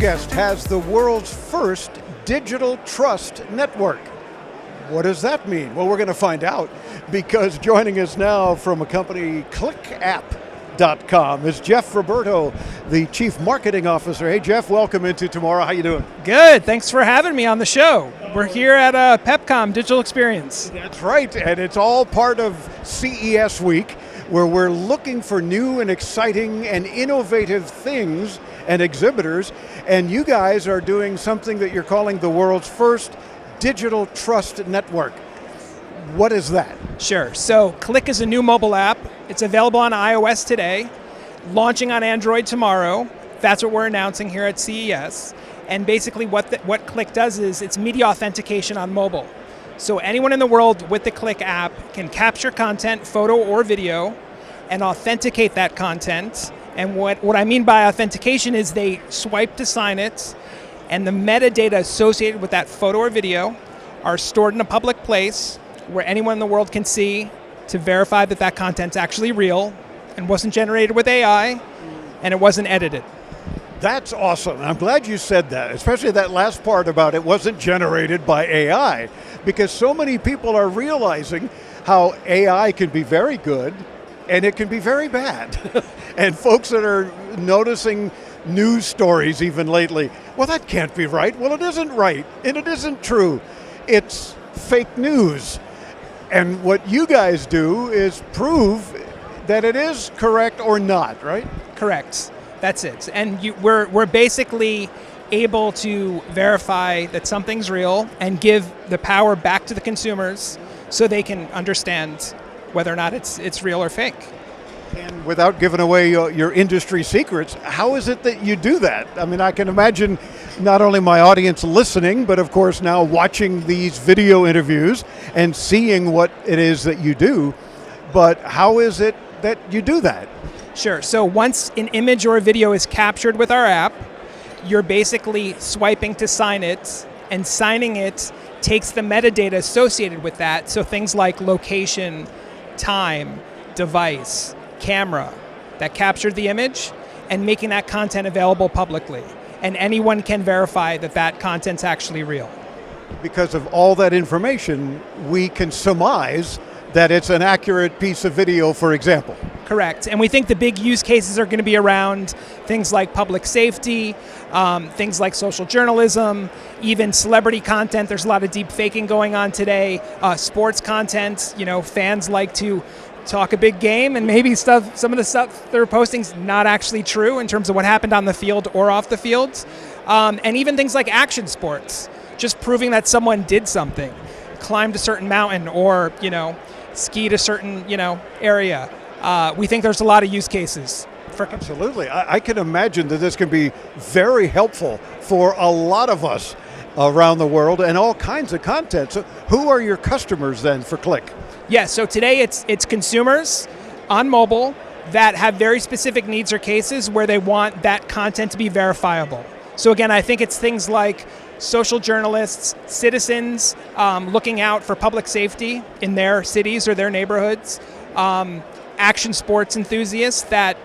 guest has the world's first digital trust network. What does that mean? Well, we're going to find out, because joining us now from a company, ClickApp.com, is Jeff Roberto, the Chief Marketing Officer. Hey, Jeff, welcome into Tomorrow. How you doing? Good. Thanks for having me on the show. We're here at PepCom Digital Experience. That's right, and it's all part of CES week, where we're looking for new and exciting and innovative things and exhibitors, and you guys are doing something that you're calling the world's first digital trust network. What is that? Sure. So Click is a new mobile app. It's available on iOS today, launching on Android tomorrow. That's what we're announcing here at CES. And basically what Click does is it's media authentication on mobile. So anyone in the world with the Click app can capture content, photo or video, and authenticate that content. And what I mean by authentication is they swipe to sign it, and the metadata associated with that photo or video are stored in a public place where anyone in the world can see to verify that that content's actually real and wasn't generated with AI and it wasn't edited. That's awesome. I'm glad you said that, especially that last part about it wasn't generated by AI, because so many people are realizing how AI can be very good and it can be very bad. And folks that are noticing news stories even lately, well, that can't be right. Well, it isn't right, and it isn't true. It's fake news. And what you guys do is prove that it is correct or not, right? Correct. That's it. And we're basically able to verify that something's real and give the power back to the consumers so they can understand whether or not it's real or fake. And without giving away your industry secrets, how is it that you do that? I mean, I can imagine not only my audience listening, but of course now watching these video interviews and seeing what it is that you do. But how is it that you do that? Sure. So once an image or a video is captured with our app, you're basically swiping to sign it, and signing it takes the metadata associated with that. So things like location, time, device, camera that captured the image, and making that content available publicly. And anyone can verify that that content's actually real. Because of all that information, we can surmise that it's an accurate piece of video, for example. Correct. And we think the big use cases are going to be around things like public safety, things like social journalism, even celebrity content. There's a lot of deep faking going on today. Sports content, fans like to talk a big game, and maybe some of the stuff they're posting is not actually true in terms of what happened on the field or off the field. And even things like action sports, just proving that someone did something, climbed a certain mountain or, skied a certain, area. We think there's a lot of use cases. Absolutely. I can imagine that this can be very helpful for a lot of us around the world and all kinds of content. So who are your customers then for Click? Yeah, so today it's consumers on mobile that have very specific needs or cases where they want that content to be verifiable. So again, I think it's things like social journalists, citizens looking out for public safety in their cities or their neighborhoods, action sports enthusiasts that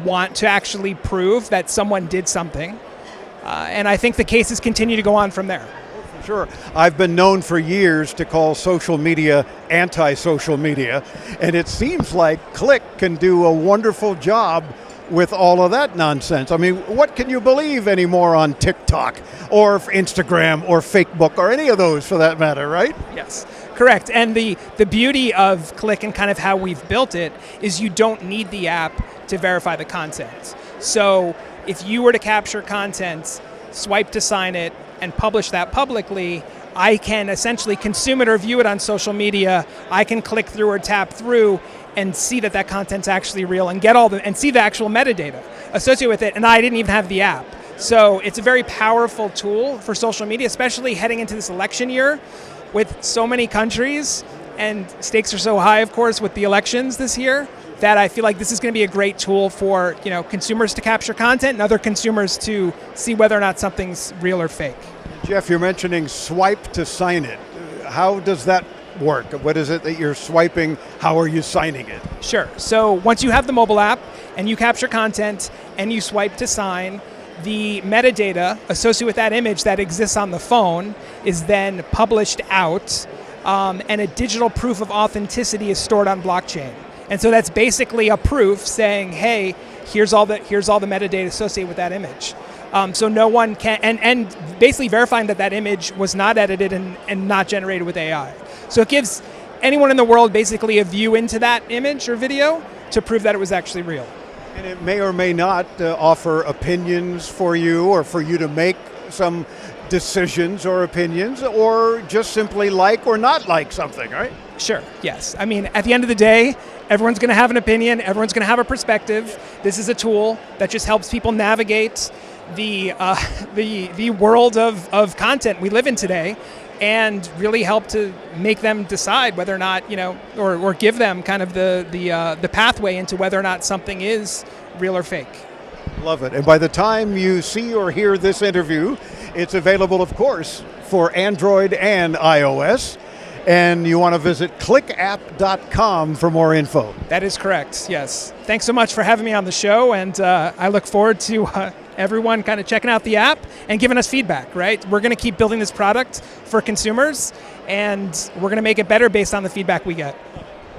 want to actually prove that someone did something. And I think the cases continue to go on from there. Sure. I've been known for years to call social media anti-social media, and it seems like Click can do a wonderful job with all of that nonsense. I mean, what can you believe anymore on TikTok or Instagram or Facebook or any of those for that matter, right? Yes, correct. And the beauty of Click and kind of how we've built it is you don't need the app to verify the content. So if you were to capture content, swipe to sign it, and publish that publicly, I can essentially consume it or view it on social media. I can click through or tap through and see that that content's actually real and and see the actual metadata associated with it, and I didn't even have the app. So it's a very powerful tool for social media, especially heading into this election year with so many countries, and stakes are so high, of course, with the elections this year, that I feel like this is going to be a great tool for consumers to capture content and other consumers to see whether or not something's real or fake. Jeff, you're mentioning swipe to sign it. How does that work? What is it that you're swiping? How are you signing it? Sure. So once you have the mobile app and you capture content and you swipe to sign, the metadata associated with that image that exists on the phone is then published out, and a digital proof of authenticity is stored on blockchain. And so that's basically a proof saying, hey, here's all the metadata associated with that image. So no one can, and basically verifying that image was not edited and not generated with AI. So it gives anyone in the world basically a view into that image or video to prove that it was actually real. And it may or may not offer opinions for you, or for you to make some decisions or opinions, or just simply like or not like something, right? Sure, yes. I mean, at the end of the day, everyone's going to have an opinion, everyone's going to have a perspective. This is a tool that just helps people navigate the world of content we live in today, and really help to make them decide whether or not, or give them kind of the pathway into whether or not something is real or fake. Love it. And by the time you see or hear this interview, it's available, of course, for Android and iOS. And you want to visit clickapp.com for more info. That is correct, yes. Thanks so much for having me on the show, and I look forward to everyone kind of checking out the app and giving us feedback, right? We're going to keep building this product for consumers, and we're going to make it better based on the feedback we get.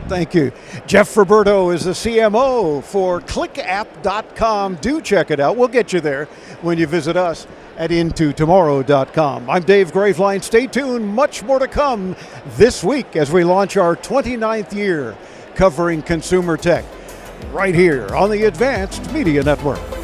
Thank you. Jeff Roberto is the CMO for clickapp.com. Do check it out. We'll get you there when you visit us at intotomorrow.com. I'm Dave Graveline. Stay tuned. Much more to come this week as we launch our 29th year covering consumer tech right here on the Advanced Media Network.